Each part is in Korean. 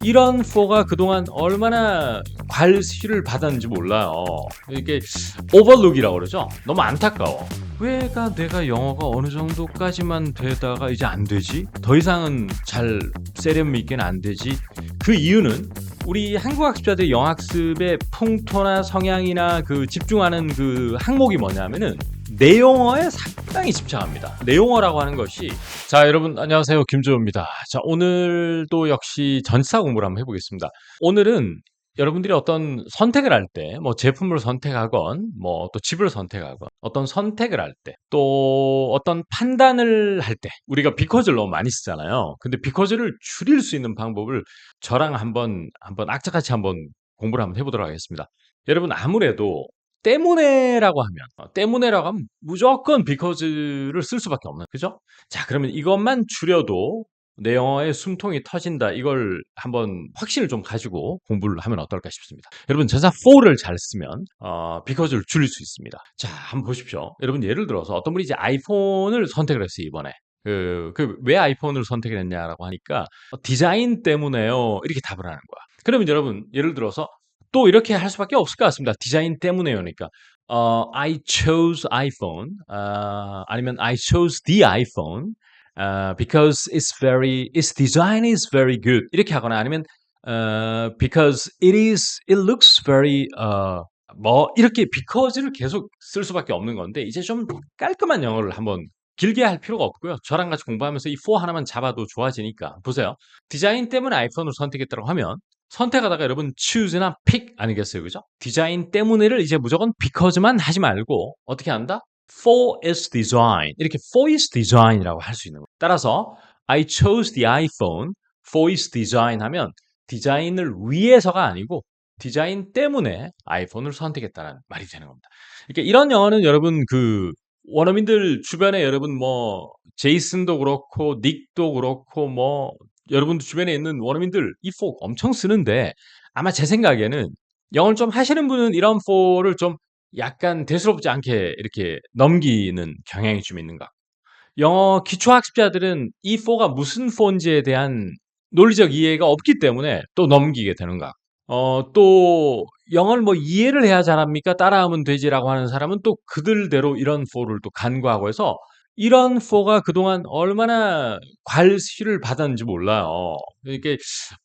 이런 for가 그동안 얼마나 괄시를 받았는지 몰라요. 이게 오버룩이라고 그러죠. 너무 안타까워. 왜가 내가 영어가 어느 정도까지만 되다가 이제 안 되지? 더 이상은 잘 세련 있게는 안 되지? 그 이유는 우리 한국 학습자들 영학습의 풍토나 성향이나 그 집중하는 그 항목이 뭐냐면은 내용어에 상당히 집착합니다. 내용어라고 하는 것이, 자, 여러분 안녕하세요, 김주호입니다. 자, 오늘도 역시 전치사 공부를 한번 해보겠습니다. 오늘은 여러분들이 어떤 선택을 할 때, 뭐 제품을 선택하건, 뭐 또 집을 선택하건, 어떤 선택을 할 때, 또 어떤 판단을 할 때, 우리가 because를 너무 많이 쓰잖아요. 근데 because를 줄일 수 있는 방법을 저랑 한번 악착같이 한번 공부를 한번 해보도록 하겠습니다. 여러분, 아무래도 때문에라고 하면 무조건 because를 쓸 수밖에 없는, 그죠? 자, 그러면 이것만 줄여도 내 영어의 숨통이 터진다. 이걸 한번 확신을 좀 가지고 공부를 하면 어떨까 싶습니다. 여러분, 전사 for를 잘 쓰면 because를 줄일 수 있습니다. 자, 한번 보십시오. 여러분, 예를 들어서 어떤 분이 이제 아이폰을 선택을 했어요, 이번에. 왜 아이폰을 선택을 했냐라고 하니까 디자인 때문에요. 이렇게 답을 하는 거야. 그러면 여러분, 예를 들어서 또 이렇게 할 수밖에 없을 것 같습니다. 디자인 때문에요니까. I chose iPhone. 아니면 I chose the iPhone. Because its design is very good. 이렇게 하거나 아니면 because it looks very 뭐 이렇게 because를 계속 쓸 수밖에 없는 건데, 이제 좀 깔끔한 영어를 한번 길게 할 필요가 없고요. 저랑 같이 공부하면서 이 for 하나만 잡아도 좋아지니까 보세요. 디자인 때문에 아이폰을 선택했다고 하면 선택하다가 여러분 choose나 pick 아니겠어요, 그죠? 디자인 때문에를 이제 무조건 because만 하지 말고 어떻게 한다? For its design, 이렇게 for its design이라고 할 수 있는 거예요. 따라서 I chose the iPhone for its design 하면 디자인을 위해서가 아니고 디자인 때문에 아이폰을 선택했다는 말이 되는 겁니다. 그러니까 이런 영어는 여러분 그 원어민들 주변에 여러분 뭐 제이슨도 그렇고 닉도 그렇고 뭐 여러분 주변에 있는 원어민들 이 for 엄청 쓰는데, 아마 제 생각에는 영어를 좀 하시는 분은 이런 for를 좀 약간 대수롭지 않게 이렇게 넘기는 경향이 좀 있는 것 같고, 영어 기초학습자들은 이 for가 무슨 for인지에 대한 논리적 이해가 없기 때문에 또 넘기게 되는 것 같고, 또 영어를 뭐 이해를 해야 잘합니까? 따라하면 되지라고 하는 사람은 또 그들대로 이런 for를 또 간과하고 해서 이런 for가 그동안 얼마나 괄시를 받았는지 몰라요. 이게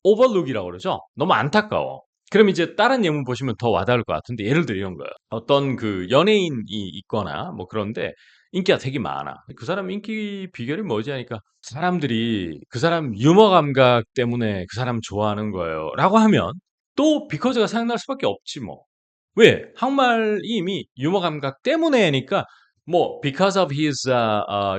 오버룩이라고 그러죠. 너무 안타까워. 그럼 이제 다른 예문 보시면 더 와닿을 것 같은데, 예를 들어 이런 거예요. 어떤 그 연예인이 있거나 뭐 그런데 인기가 되게 많아. 그 사람 인기 비결이 뭐지 하니까 사람들이 그 사람 유머 감각 때문에 그 사람 좋아하는 거예요. 라고 하면 또 because가 생각날 수밖에 없지 뭐. 왜? 한국말이 이미 유머 감각 때문에니까 뭐 because of his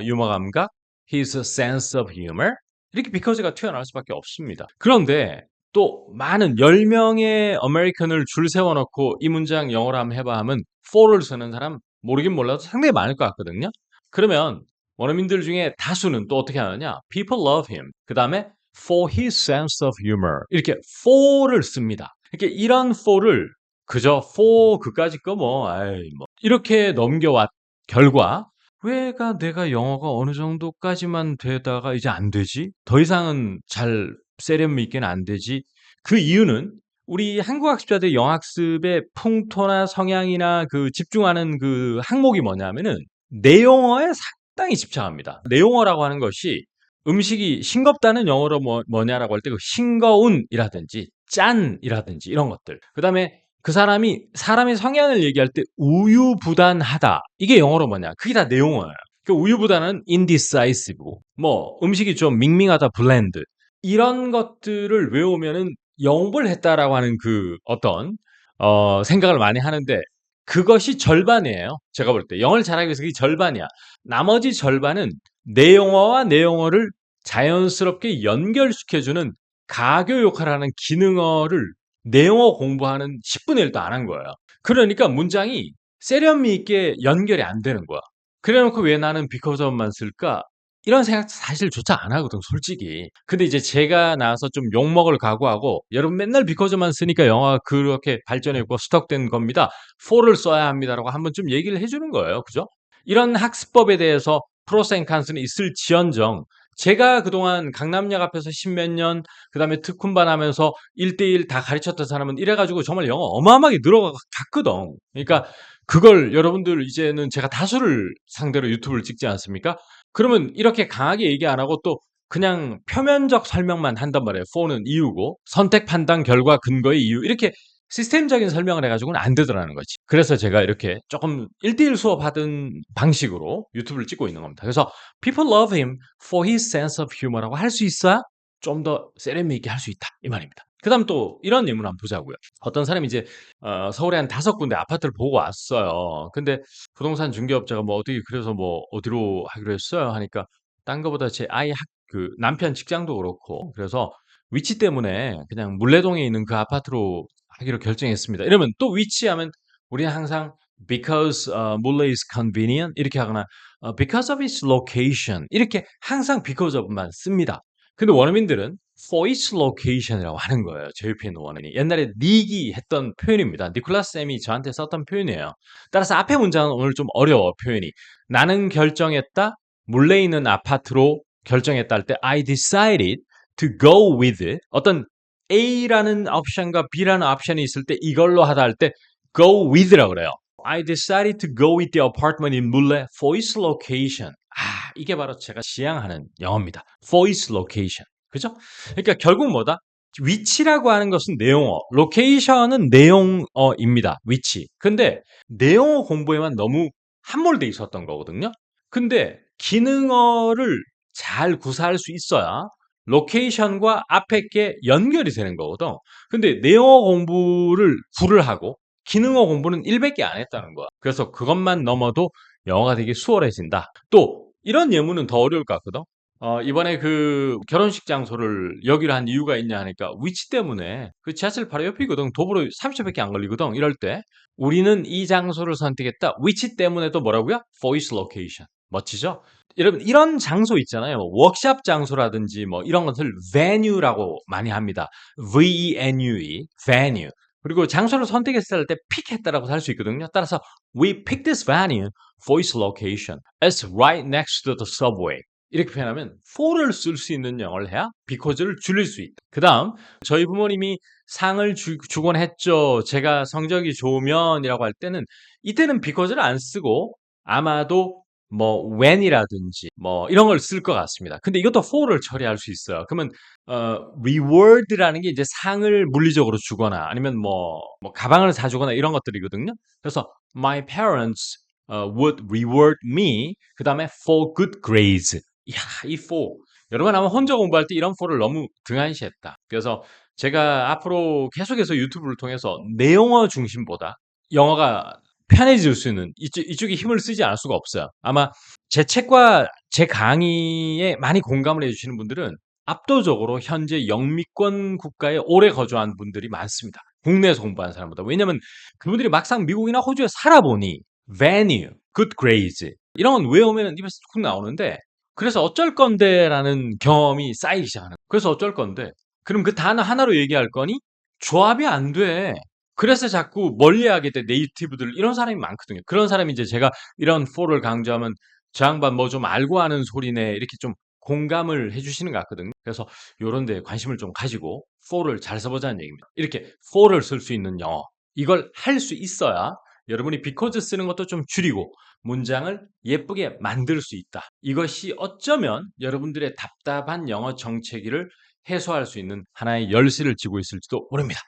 유머 감각, his sense of humor 이렇게 because가 튀어나올 수밖에 없습니다. 그런데 또 많은 10명의 아메리칸을 줄 세워놓고 이 문장 영어로 한번 해봐 하면 for를 쓰는 사람 모르긴 몰라도 상당히 많을 것 같거든요. 그러면 원어민들 중에 다수는 또 어떻게 하느냐? People love him. 그 다음에 for his sense of humor. 이렇게 for를 씁니다. 이렇게 이런 for를 그저 for 그까짓 거 뭐, 아이 뭐 이렇게 넘겨왔 결과, 왜가 내가 영어가 어느 정도까지만 되다가 이제 안 되지? 더 이상은 잘 세련 있게는 안 되지? 그 이유는 우리 한국 학습자들 영학습의 풍토나 성향이나 그 집중하는 그 항목이 뭐냐면은 내용어에 상당히 집착합니다. 내용어라고 하는 것이 음식이 싱겁다는 영어로 뭐냐라고 할 때 그 싱거운이라든지 짠이라든지 이런 것들. 그다음에 그 사람의 성향을 얘기할 때 우유부단하다. 이게 영어로 뭐냐? 그게 다 내용어예요. 그 우유부단은 indecisive. 뭐 음식이 좀 밍밍하다 bland. 이런 것들을 외우면은 영업을 했다라고 하는 그 어떤 생각을 많이 하는데, 그것이 절반이에요. 제가 볼 때 영어를 잘하기 위해서 그게 절반이야. 나머지 절반은 내용어와 내용어를 자연스럽게 연결시켜주는 가교 역할을 하는 기능어를 내용어 공부하는 10분의 1도 안 한 거예요. 그러니까 문장이 세련미 있게 연결이 안 되는 거야. 그래놓고 왜 나는 because of만 쓸까? 이런 생각 사실 조차 안 하거든, 솔직히. 근데 이제 제가 나와서 좀 욕먹을 각오하고, 여러분 맨날 because만 쓰니까 영어가 그렇게 발전했고 스톡된 겁니다. for를 써야 합니다라고 한번 좀 얘기를 해주는 거예요. 그죠? 이런 학습법에 대해서 프로스 앤 칸스는 있을지언정 제가 그동안 강남역 앞에서 십몇 년, 그 다음에 특훈반 하면서 1대1 다 가르쳤던 사람은 이래가지고 정말 영어 어마어마하게 늘어갔거든. 그러니까 그걸 여러분들 이제는 제가 다수를 상대로 유튜브를 찍지 않습니까? 그러면 이렇게 강하게 얘기 안 하고 또 그냥 표면적 설명만 한단 말이에요. for는 이유고, 선택, 판단, 결과, 근거의 이유. 이렇게 시스템적인 설명을 해가지고는 안 되더라는 거지. 그래서 제가 이렇게 조금 1대1 수업하던 방식으로 유튜브를 찍고 있는 겁니다. 그래서 people love him for his sense of humor라고 할 수 있어야 좀 더 세련미 있게 할 수 있다. 이 말입니다. 그 다음 또 이런 예문 한번 보자고요. 어떤 사람이 이제 서울에 한 5군데 아파트를 보고 왔어요. 근데 부동산 중개업자가 뭐 어떻게 그래서 뭐 어디로 하기로 했어요? 하니까 딴 거보다 제 아이 그 남편 직장도 그렇고 그래서 위치 때문에 그냥 물레동에 있는 그 아파트로 하기로 결정했습니다. 이러면 또 위치하면 우리는 항상 because 물레 is convenient 이렇게 하거나 because of its location 이렇게 항상 because of만 씁니다. 근데 원어민들은 for its location이라고 하는 거예요. JP 있는 원어민이. 옛날에 닉이 했던 표현입니다. 니콜라스 쌤이 저한테 썼던 표현이에요. 따라서 앞에 문장은 오늘 좀 어려워 표현이. 나는 결정했다. 물레 있는 아파트로 결정했다 할 때 I decided to go with 어떤 A라는 옵션과 B라는 옵션이 있을 때 이걸로 하다 할 때 go with라고 그래요. I decided to go with the apartment in Mule for its location. 이게 바로 제가 지향하는 영어입니다. For its location. 그죠? 그러니까 결국 뭐다? 위치라고 하는 것은 내용어, 로케이션은 내용어입니다. 위치. 근데 내용어 공부에만 너무 함몰돼 있었던 거거든요. 근데 기능어를 잘 구사할 수 있어야 로케이션과 앞에 게 연결이 되는 거거든. 근데 내용어 공부를 불을 하고 기능어 공부는 1밖에 안 했다는 거야. 그래서 그것만 넘어도 영어가 되게 수월해진다. 또 이런 예문은 더 어려울 것 같거든. 이번에 그 결혼식 장소를 여기로 한 이유가 있냐 하니까 위치 때문에 그 지하철 바로 옆이거든. 도보로 30초밖에 안 걸리거든. 이럴 때 우리는 이 장소를 선택했다. 위치 때문에 또 뭐라고요? For its location. 멋지죠? 여러분 이런 장소 있잖아요. 뭐 워크샵 장소라든지 뭐 이런 것을 venue라고 많이 합니다. V-E-N-U-E, venue. 그리고 장소를 선택했을 때 픽했다라고 할 수 있거든요. 따라서 we picked this venue for its location. It's right next to the subway. 이렇게 표현하면 for를 쓸 수 있는 영어를 해야 because를 줄일 수 있다. 그 다음 저희 부모님이 상을 주곤 했죠. 제가 성적이 좋으면이라고 할 때는 이때는 because를 안 쓰고 아마도 뭐 when이라든지 뭐 이런 걸 쓸 것 같습니다. 근데 이것도 for를 처리할 수 있어요. 그러면 reward라는 게 이제 상을 물리적으로 주거나 아니면 뭐 가방을 사주거나 이런 것들이거든요. 그래서 my parents would reward me 그 다음에 for good grades. 이야, 이 for 여러분 아마 혼자 공부할 때 이런 for를 너무 등한시했다. 그래서 제가 앞으로 계속해서 유튜브를 통해서 내용어 중심보다 영어가 편해질 수 있는 이쪽에 힘을 쓰지 않을 수가 없어요. 아마 제 책과 제 강의에 많이 공감을 해주시는 분들은 압도적으로 현재 영미권 국가에 오래 거주한 분들이 많습니다. 국내에서 공부하는 사람보다. 왜냐면 그분들이 막상 미국이나 호주에 살아보니 venue, good grades 이런 건 외우면 입에서 툭 나오는데 그래서 어쩔 건데라는 경험이 쌓이기 시작하는 거예요. 그래서 어쩔 건데 그럼 그 단어 하나로 얘기할 거니 조합이 안 돼. 그래서 자꾸 멀리하게 돼 네이티브들 이런 사람이 많거든요. 그런 사람이 이제 제가 이런 for를 강조하면 저 양반 뭐 좀 알고 하는 소리네 이렇게 좀 공감을 해주시는 것 같거든요. 그래서 요런 데 관심을 좀 가지고 for를 잘 써보자는 얘기입니다. 이렇게 for를 쓸 수 있는 영어 이걸 할 수 있어야 여러분이 because 쓰는 것도 좀 줄이고 문장을 예쁘게 만들 수 있다. 이것이 어쩌면 여러분들의 답답한 영어 정체기를 해소할 수 있는 하나의 열쇠를 쥐고 있을지도 모릅니다.